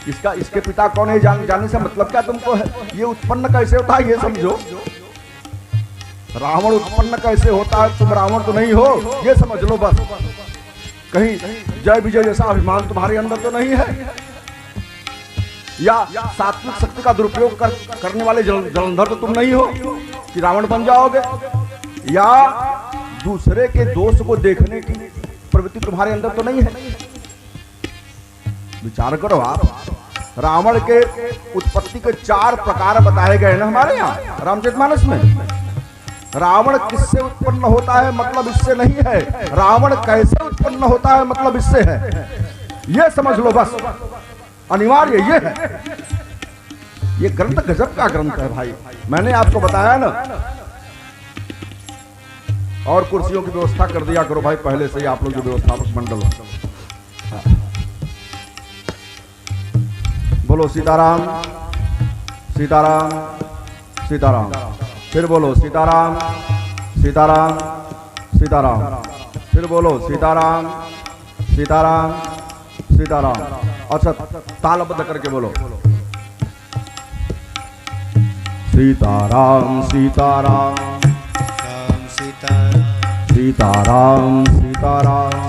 इसका इसके पिता कौन है जानने से मतलब क्या तुमको है? ये उत्पन्न कैसे होता है ये समझो। रावण उत्पन्न कैसे होता है, तुम रावण तो नहीं हो, ये समझ लो बस। कहीं जय विजय जैसा अभिमान तुम्हारे अंदर तो नहीं है, या सात्विक शक्ति का दुरुपयोग करने वाले जलंधर तो तुम नहीं हो कि रावण बन जाओगे, या दूसरे के दोष को देखने की प्रवृत्ति तुम्हारे अंदर तो नहीं है। विचार करो आप। रावण के उत्पत्ति के 4 प्रकार बताए गए ना हमारे यहाँ रामचरितमानस में। रावण किससे उत्पन्न होता है मतलब इससे नहीं है, रावण कैसे उत्पन्न होता है मतलब इससे है। ये समझ लो बस, अनिवार्य ये है। ये ग्रंथ गजब का ग्रंथ है भाई, मैंने आपको बताया ना। और कुर्सियों की व्यवस्था कर दिया करो भाई पहले से ही, आप लोग जो व्यवस्थापक मंडल हो। बोलो सीताराम सीताराम सीताराम, फिर बोलो सीताराम सीताराम सीताराम, फिर बोलो सीताराम सीताराम सीताराम। अच्छा तालबद्ध करके बोलो सीताराम सीताराम सीताराम सीताराम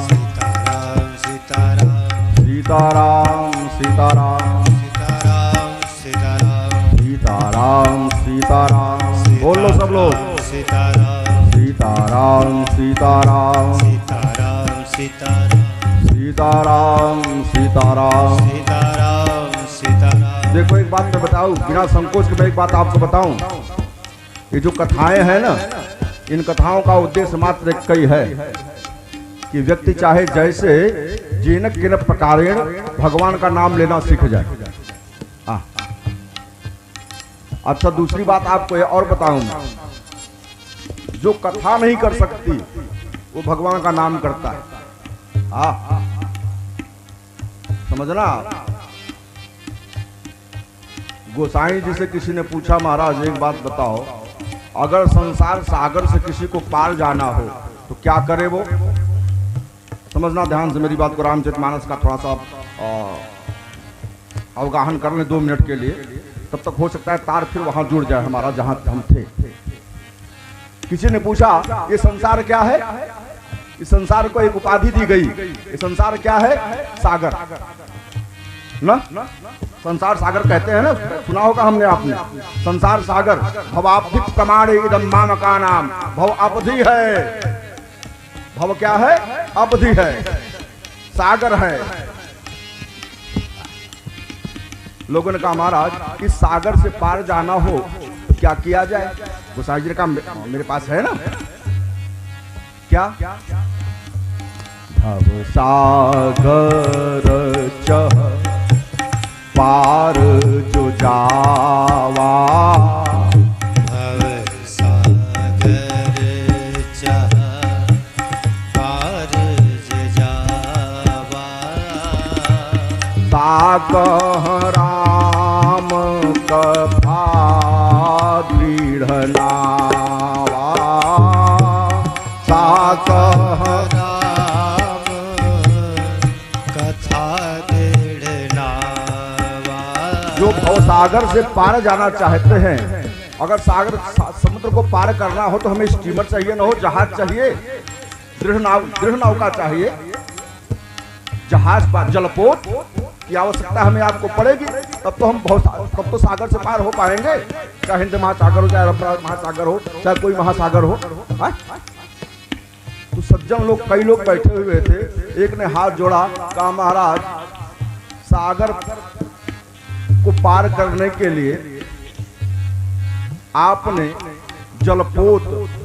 सीताराम सीताराम सीताराम सीताराम सीताराम सीताराम। बोल लो सब लोग सीताराम सीताराम सीताराम सीताराम सीताराम सीताराम सीताराम सीताराम। देखो एक बात मैं बताऊं, बिना संकोच के मैं एक बात आपको बताऊं। ये जो कथाएं हैं ना, इन कथाओं का उद्देश्य मात्र एक कई है कि व्यक्ति चाहे जैसे जिन किन प्रकारेण भगवान का नाम लेना सीख जाए। अच्छा दूसरी बात आपको ये और बताऊंगा, जो कथा नहीं कर सकती वो भगवान का नाम करता है। समझना। गोसाई जी से किसी ने पूछा, महाराज एक बात बताओ, अगर संसार सागर से किसी को पार जाना हो तो क्या करे वो? समझना ध्यान से मेरी बात को, रामचरितमानस का थोड़ा सा अवगाहन कर लें 2 मिनट के लिए, तब तक हो सकता है तार फिर वहां जुड़ जाए हमारा जहां हम थे। किसी ने पूछा ये संसार क्या है? इस संसार को एक उपाधि दी गई, ये संसार क्या है? सागर ना, संसार सागर कहते हैं ना, सुना होगा हमने आपने। संसार सागर भवाब्धिक प्रमाणे इदं मामका नाम, भव अवधि है। भव क्या है? अवधि है, सागर है। लोगों ने कहा महाराज इस सागर से पार जाना हो तो क्या किया जाए? गोसाई जी ने कहा मेरे पास है ना, क्या? भव सागर चह पार जो जावा, भव सागर चह पार जो जावा, साकह राम कथा दृढ़ नावा, साकह राम कथा दृढ़ नावा। जो भवसागर से पार जाना चाहते हैं, अगर सागर समुद्र को पार करना हो तो हमें स्टीमर चाहिए ना हो, जहाज चाहिए, दृढ़ नौका चाहिए, जहाज जलपोत की आवश्यकता हमें आपको पड़ेगी, तब तो हम तब तो सागर से पार हो पाएंगे। चाहे हिंद महासागर हो, चाहे अरब महासागर हो, चाहे कोई महासागर हो। तो सज्जन लोग, कई लोग बैठे हुए थे, एक ने हाथ जोड़ा, कहा महाराज सागर को पार करने के लिए आपने जलपोत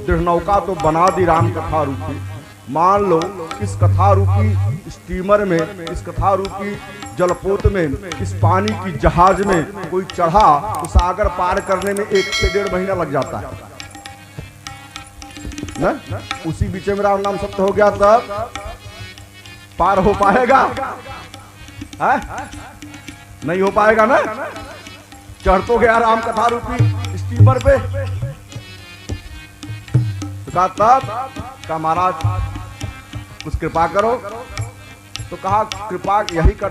दृढ़ नौका तो बना दी राम कथा रूपी, मान लो इस कथा रूपी स्टीमर में, इस कथा रूपी जलपोत में, इस पानी की जहाज में कोई चढ़ा तो सागर पार करने में 1 से 1.5 महीना लग जाता है ना? उसी बीच में राम नाम सत्य हो गया तब पार हो पाएगा? है? नहीं हो पाएगा ना। चढ़ तो गया राम कथा रूपी स्टीमर पे, तो कहा तब, कहा महाराज कुछ कृपा करो, तो कहा कृपा यही कर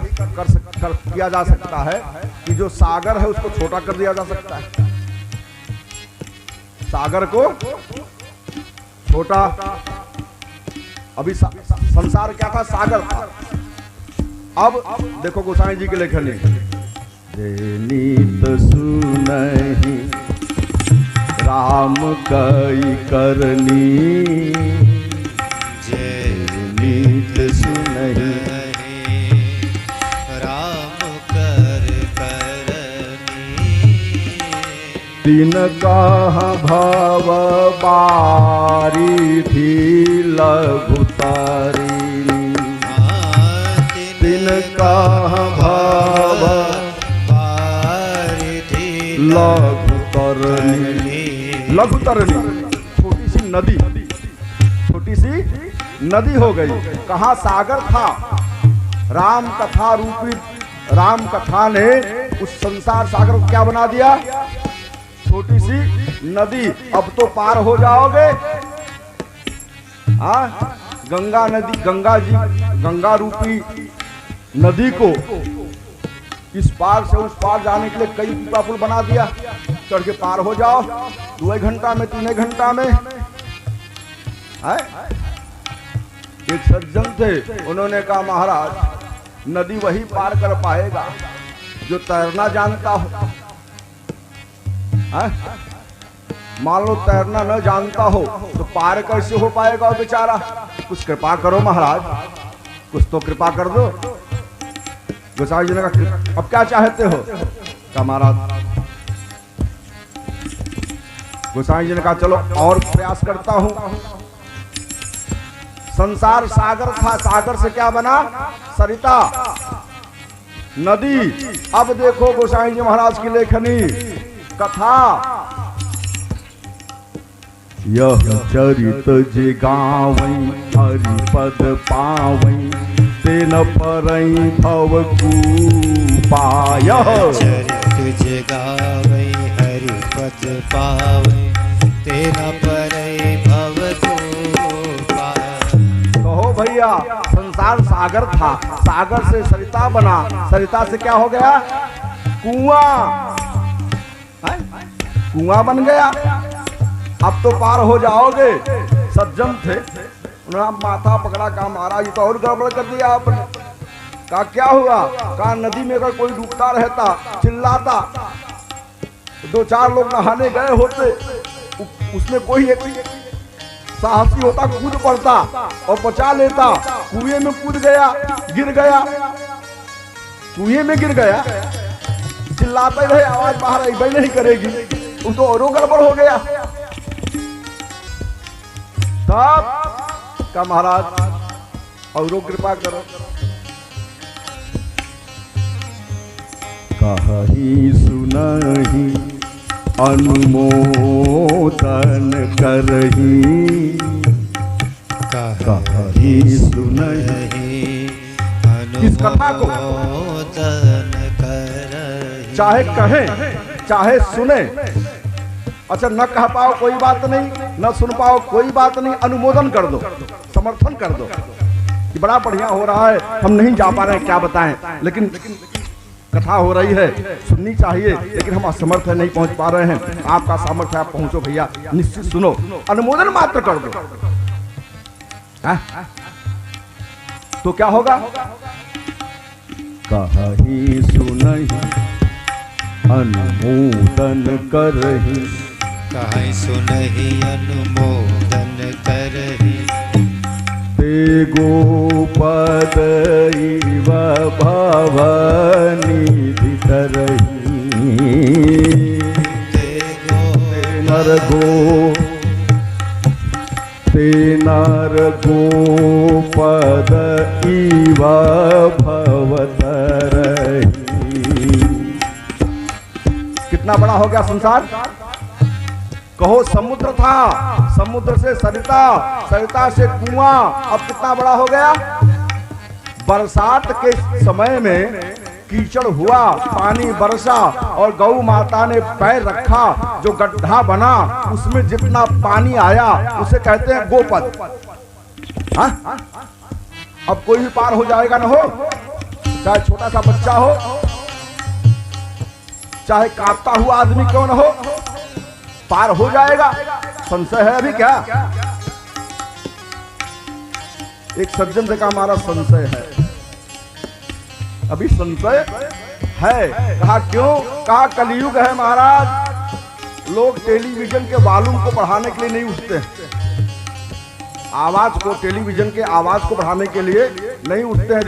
किया जा सकता है कि जो सागर है उसको छोटा कर दिया जा सकता है। सागर को छोटा, अभी संसार क्या था? सागर था। अब देखो गोसाई जी के लेखन नीत सुनहि राम कई करनी, नीत सुनहि राम कर करनी, तीन कह भव बारिधि लघु तारिणी, तीन कह भव बारिधि लघु तरनी। लघु तरनी छोटी सी नदी, छोटी सी नदी हो गई। कहाँ सागर था? राम कथा रूपी राम कथा ने उस संसार सागर को क्या बना दिया? छोटी सी नदी। अब तो पार हो जाओगे। गंगा नदी, गंगा जी, गंगा रूपी नदी को इस पार से उस पार जाने के लिए कई पीपा पुल बना दिया। चढ़ के पार हो जाओ 2 घंटा में, 3 घंटा में। एक सज्जन थे, उन्होंने कहा महाराज नदी वही पार कर पाएगा जो तैरना जानता हो। मान लो तैरना न जानता हो तो पार कैसे हो पाएगा बेचारा? कुछ कृपा करो महाराज, कुछ तो कृपा कर दो। गोसाई जी ने कहा अब क्या चाहते हो? कहा महाराज, गोसाई जी ने कहा चलो और प्रयास करता हूं। संसार सागर था, सागर से क्या बना? सरिता नदी। अब देखो गोसाई जी महाराज की लेखनी कथा, यह चरित जे गावई हरि पद पावई, तेन परई भव कूपाय। चरित जे गावई हरि पद पावई, तेन परई भव कूपाय। कहो भैया संसार सागर था, सागर से सरिता बना, सरिता से क्या हो गया? कुआं। कुआं बन गया। अब तो पार हो जाओगे। सज्जन थे, उन्होंने माथा पकड़ा, कहा महाराज तो और गड़बड़ कर दिया आपने। कहा क्या हुआ? कहा नदी में अगर कोई डूबता रहता, चिल्लाता, 2-4 लोग नहाने गए होते, उसमें कोई एक साहसी होता, कूद पड़ता और बचा लेता। कुएं में कूद गया, गिर गया, कुएं में गिर गया, चिल्लाते रहे, आवाज बाहर आई नहीं करेगी, वो तो और गड़बड़ हो गया। तब का महाराज और कृपा करो। कहीं सुनहि अनुमोदन करही, कहीं सुनहि इस कथा को चाहे कहें चाहे सुने। अच्छा न कह पाओ कोई बात नहीं, न सुन पाओ कोई बात नहीं, अनुमोदन कर दो, समर्थन कर दो कि बड़ा बढ़िया हो रहा है, हम नहीं जा पा रहे हैं, क्या बताएं, लेकिन कथा हो रही है, सुननी चाहिए, लेकिन हम असमर्थ है, नहीं पहुंच पा रहे हैं। आपका सामर्थ्य, आप पहुंचो भैया, निश्चित सुनो, अनुमोदन मात्र कर दो। तो क्या होगा? कहीं सुनहि अनुमोदन करहि, कहीं सुनहि अनुमोदन करहि, ते गोपद इव भवनिधि धरहि, ते नर गोपद इव भवतरहि। कितना बड़ा हो गया संसार? कहो समुद्र था, समुद्र से सरिता, सरिता से कुआं, अब कितना बड़ा हो गया? बरसात के समय में कीचड़ हुआ, पानी बरसा और गौ माता ने पैर रखा, जो गड्ढा बना उसमें जितना पानी आया उसे कहते हैं गोपद। अब कोई भी पार हो जाएगा ना हो, चाहे छोटा सा बच्चा हो, चाहे कांपता हुआ आदमी क्यों ना हो, पार हो जाएगा। संशय है अभी क्या? एक सज्जन से कहा हमारा संशय है, अभी संशय है। कहा क्यों? कहा कलयुग है महाराज, लोग टेलीविजन के वॉल्यूम को बढ़ाने के लिए नहीं उठते हैं, आवाज को, टेलीविजन के आवाज को बढ़ाने के लिए नहीं उठते हैं।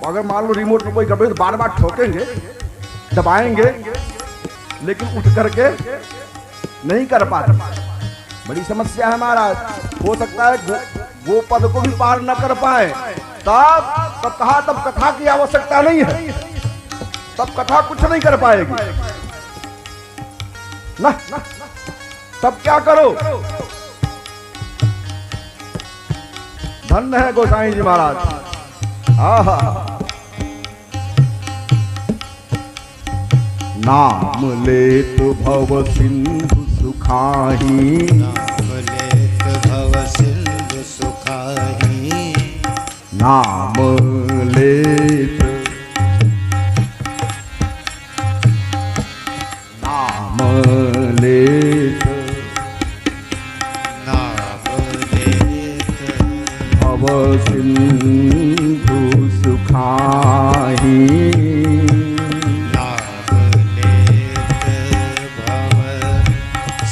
अगर मान लो रिमोट में कोई दबे तो बार बार ठोकेंगे, दबाएंगे, लेकिन उठ करके नहीं कर पाते। बड़ी समस्या है महाराज। हो सकता है वो पद को भी पार न कर पाए, तब कथा की आवश्यकता नहीं है, तब कथा कुछ नहीं कर पाएगी ना। तब क्या करो? धन्य है गोसाई जी महाराज। आहा, नाम लेत भव सिंधु सुखाही, नाम लेत भव सिंधु सुखाही, नाम लेत, नाम लेत, नाम लेत भव सिंधु सुखाही, नाम लेत भव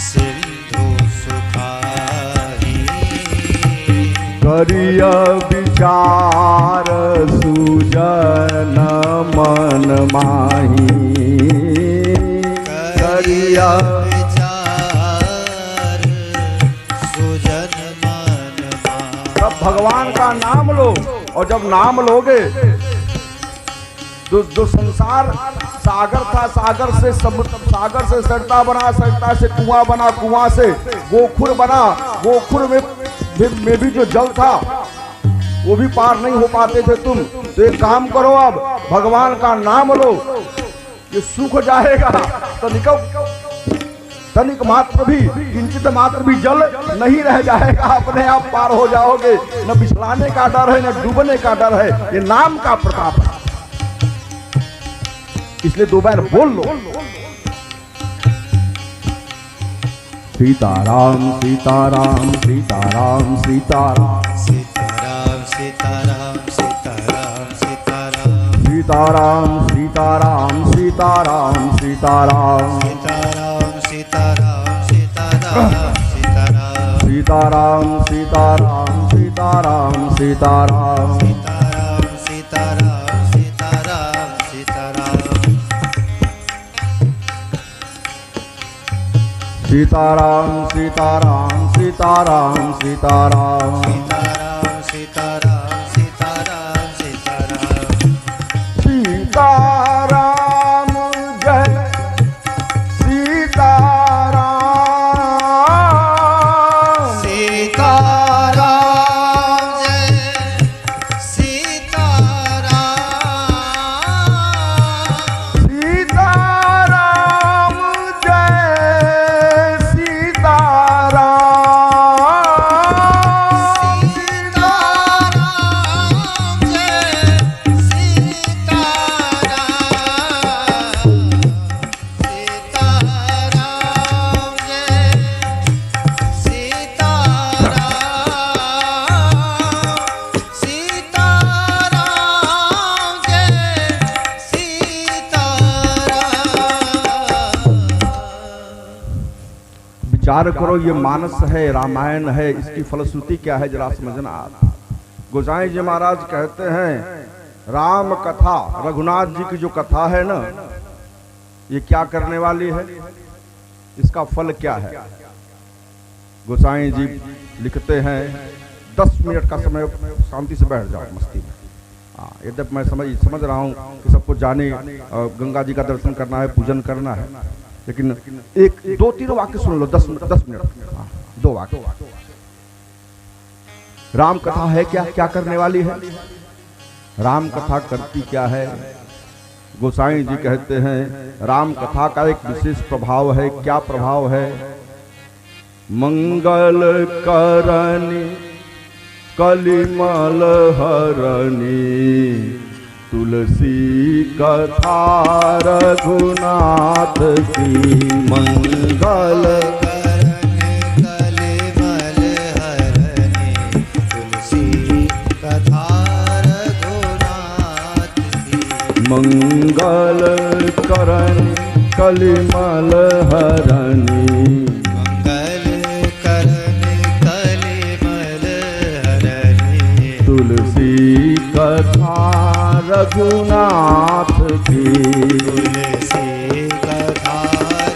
सिंधु सुखाही, करिय विचार सुजन मन माही, करिय विचार सुजन मन माही। तब भगवान का नाम लो, और जब नाम लोगे जो संसार सागर था, सागर से सरिता बना, सरिता से कुआं बना, कुआं से गोखुर बना, गोखुर में भी जो जल था वो भी पार नहीं हो पाते थे तुम। तो एक काम करो, अब भगवान का नाम लो, ये सूख जाएगा। तनिक मात्र भी, किंचित मात्र भी जल नहीं रह जाएगा, अपने आप पार हो जाओगे। न फिसलाने का डर है, न डूबने का डर है, ये नाम का प्रताप है। इसलिए दो बार बोल लो, सीताराम सीताराम सीताराम सीताराम, सीताराम सीताराम सीताराम सीताराम, सीताराम सीताराम सीताराम सीताराम, सीताराम सीताराम सीताराम सीताराम, सीताराम सीताराम सीताराम सीताराम, सीताराम सीताराम सीताराम सीताराम, सीताराम सीताराम सीताराम सीताराम, सीताराम सीताराम सीताराम सीताराम, सीताराम जय सीताराम, सीताराम जय सीताराम, सीताराम जय सीताराम, विचार करो, ये मानस है, रामायण है, इसकी फलश्रुति क्या है जरा समझना आप। गोसाई जी महाराज कहते हैं राम कथा, रघुनाथ जी की जो कथा है ना, ये क्या करने वाली है, इसका फल क्या है। गोसाई जी लिखते हैं 10 मिनट का समय, शांति से बैठ जाओ मस्ती में। यद्यप मैं समझ रहा हूँ कि सबको जाने गंगा जी का दर्शन करना है, पूजन करना है, लेकिन एक 2-3 वाक्य सुन लो, 10 मिनट, 2 वाक्य। राम कथा है क्या, क्या करने वाली है, राम कथा करती क्या है। गोसाई जी कहते हैं राम कथा का एक विशेष प्रभाव है। क्या प्रभाव है? मंगल करनी कलिमल हरणी तुलसी कथा रघुनाथ की मंगल कलिमल हरणी तुलसी कथा रघुनाथ की मंगल करण कलिमल हरणी मंगल करण कलिमल हरणी तुलसी कथा रघुनाथ की तुलसी कथा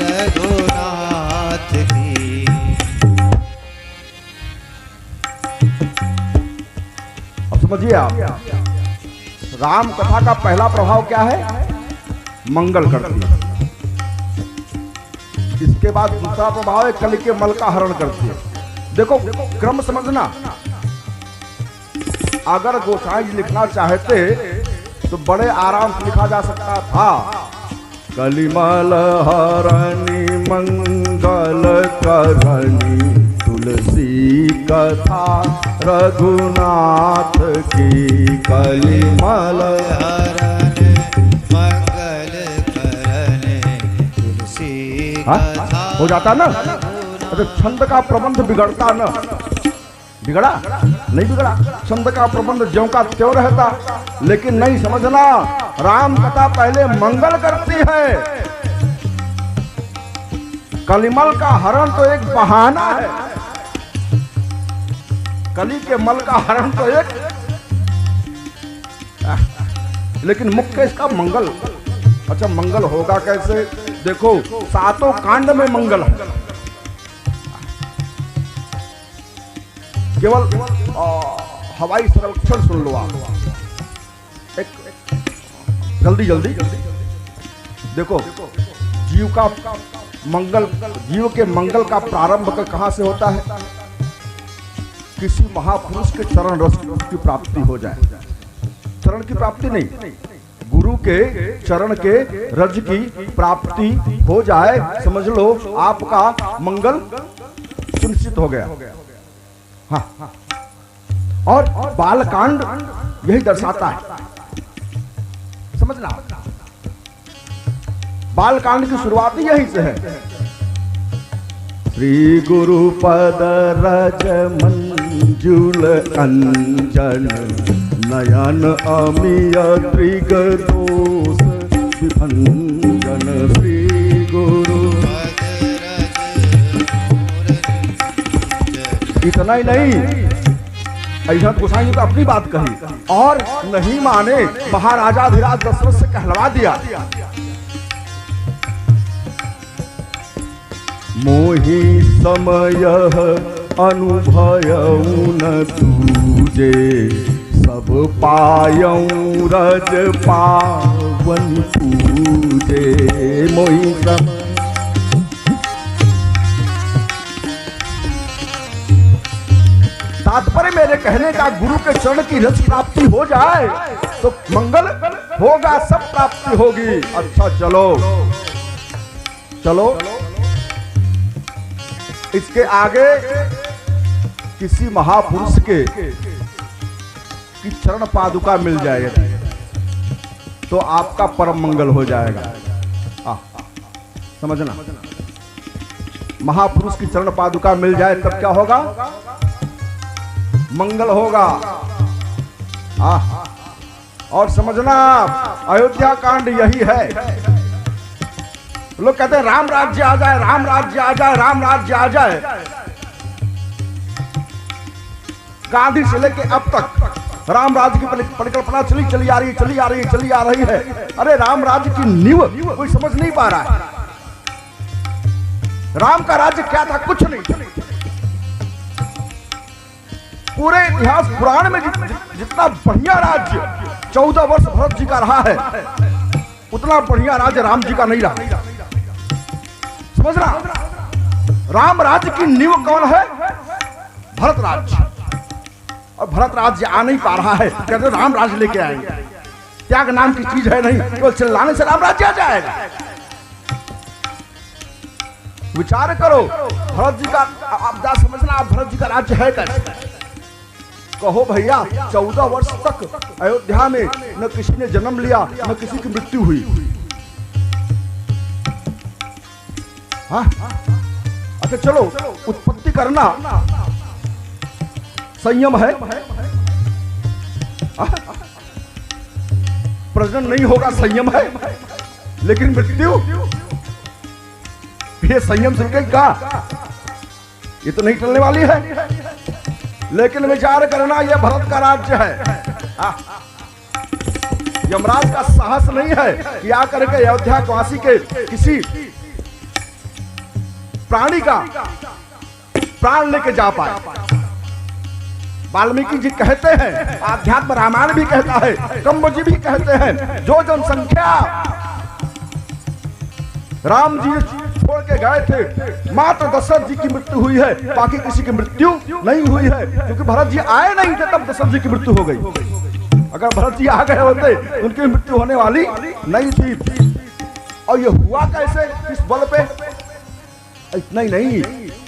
रघुनाथ की। अब समझिए आप, राम कथा का पहला प्रभाव क्या है? मंगल करती है। इसके बाद दूसरा प्रभाव है कलि के मल का हरण करती है। देखो क्रम समझना, अगर गोसाई जी लिखना चाहते तो बड़े आराम से लिखा जा सकता था, कलिमल हरणी मंगल करणी तुलसी कथा रघुनाथ की। कलिमल हरण मंगल करण तुलसी कथा हो जाता ना। अरे छंद का प्रबंध बिगड़ता ना, बिगड़ा नहीं बिगड़ा, छंद का प्रबंध ज्यों का त्यों रहता। लेकिन नहीं समझना, राम कथा पहले मंगल करती है। कलिमल का हरण तो एक बहाना है, कली के मल का हरण तो एक, लेकिन मुख्य इसका मंगल। अच्छा मंगल होगा कैसे? देखो सातों कांड में मंगल है। केवल हवाई संरक्षण सुन लो आप, एक जल्दी जल्दी देखो, जीव का मंगल, जीव के मंगल का प्रारंभ कहां से होता है? किसी महापुरुष के चरण रस की प्राप्ति हो जाए। चरण की प्राप्ति नहीं, गुरु के चरण के रज की प्राप्ति हो जाए, समझ लो आपका मंगल सुनिश्चित हो गया। हाँ, और बालकांड यही दर्शाता है, समझना। बालकांड की शुरुआत ही यहीं से है। श्री गुरु पद रज मंजुल अंजन नयन अमिय त्रिग दोष विभंजन। श्री गुरु इतना ही नहीं, अहिंसा गोसाई ने तो अपनी बात कही और नहीं माने, महाराजाधिराज दशरथ से कहलवा दिया, मोहि समय अनुभयऊ न तुझे सब पायऊ रज पावन पूजे। मोहि समय तात्पर्य मेरे कहने का, गुरु के चरण की रस प्राप्ति हो जाए तो मंगल होगा, सब प्राप्ति होगी। अच्छा चलो चलो, इसके आगे किसी महापुरुष के की चरण पादुका मिल जाएगी तो आपका परम मंगल हो जाएगा। समझना, महापुरुष की चरण पादुका मिल जाए तब क्या होगा? मंगल होगा। और समझना, अयोध्या कांड यही है। लोग कहते हैं राम राज्य आ जाए, राम राज्य आ जाए, राम राज्य आ जाए। गांधी से लेके अब तक राम राज्य की परिकल्पना चली आ रही है। अरे राम राज्य की नींव कोई समझ नहीं पा रहा है। राम का राज्य क्या था? कुछ नहीं। पूरे इतिहास पुराण में जितना बढ़िया राज्य 14 वर्ष भरत जी का रहा है, उतना बढ़िया राज्य राम जी का नहीं रहा। समझ रहा? राम राज्य की नींव कौन है? भरत राज्य। और भरत राज्य आ नहीं पा रहा है, कहते राम राज्य लेके आएंगे। त्याग नाम की चीज है नहीं, केवल चिल्लाने से राम राज्य आ जाएगा। विचार करो, भरत जी का आप समझना, आप भरत जी का राज्य है कैसे? कहो भैया 14 वर्ष तक अयोध्या में न किसी ने जन्म लिया न किसी की मृत्यु हुई। हाँ? अच्छा चलो, उत्पत्ति करना संयम है, प्रजनन नहीं होगा संयम है, लेकिन मृत्यु ये संयम से क्या, ये तो नहीं टलने वाली है। लेकिन विचार करना, यह भरत का राज्य है। यमराज का साहस नहीं है कि आकर के अयोध्या वासी के किसी प्राणी का प्राण लेके जा पाए। वाल्मीकि जी कहते हैं, आध्यात्म रामायण भी कहता है, कंब जी भी कहते हैं, जो जनसंख्या राम जी छोड़ के गए थे मात्र दशरथ जी की मृत्यु हुई है, बाकी किसी की मृत्यु नहीं हुई है, क्योंकि भरत जी आए नहीं थे तब दशरथ जी की मृत्यु हो गई। अगर भरत जी आ गए होते उनकी मृत्यु होने वाली नहीं थी। और ये हुआ कैसे, किस बल पे? इतना ही नहीं,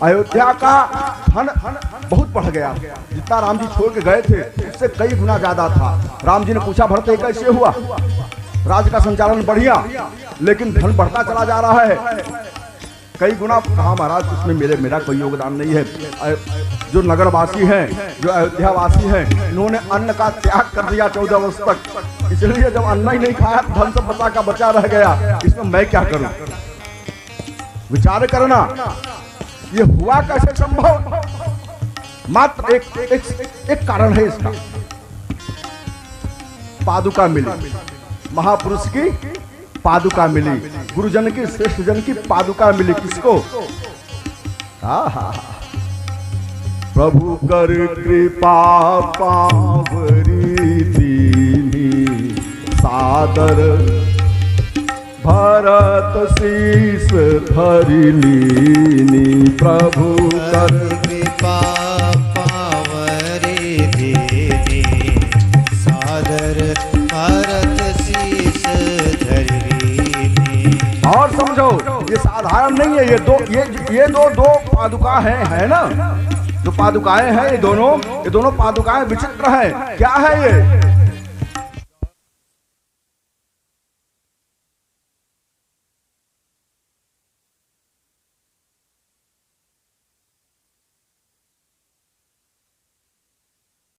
अयोध्या का धन बहुत बढ़ गया। जितना राम जी छोड़ के गए थे उससे कई गुना ज्यादा था। राम जी ने पूछा, भरत कैसे हुआ? राज्य का संचालन बढ़िया, लेकिन धन बढ़ता चला जा रहा है कई गुना। कहा महाराज, उसमें मेरा कोई योगदान नहीं है। जो नगरवासी हैं, जो अयोध्या वासी हैं, इन्होंने अन्न का त्याग कर दिया 14 वर्ष तक, इसलिए जब अन्न ही नहीं खाया धन सब बचा का बचा रह गया, इसमें मैं क्या करूं? विचार करना, ये हुआ कैसे संभव? मात्र एक कारण है इसका, पादुका मिली, महापुरुष की पादुका मिली, गुरुजन की, श्रेष्ठ जन की पादुका मिली। किसको? प्रभु कर कृपा पावरी दीनी, सादर भरत शीस धरि लीनी। प्रभु कर कृपा पावरी दीनी, सादर भरत शीस धरि लीनी। और समझो, ये साधारण नहीं है, ये दो पादुका है ना, जो पादुकाएं हैं ये दोनों पादुकाएं विचित्र हैं। क्या है ये?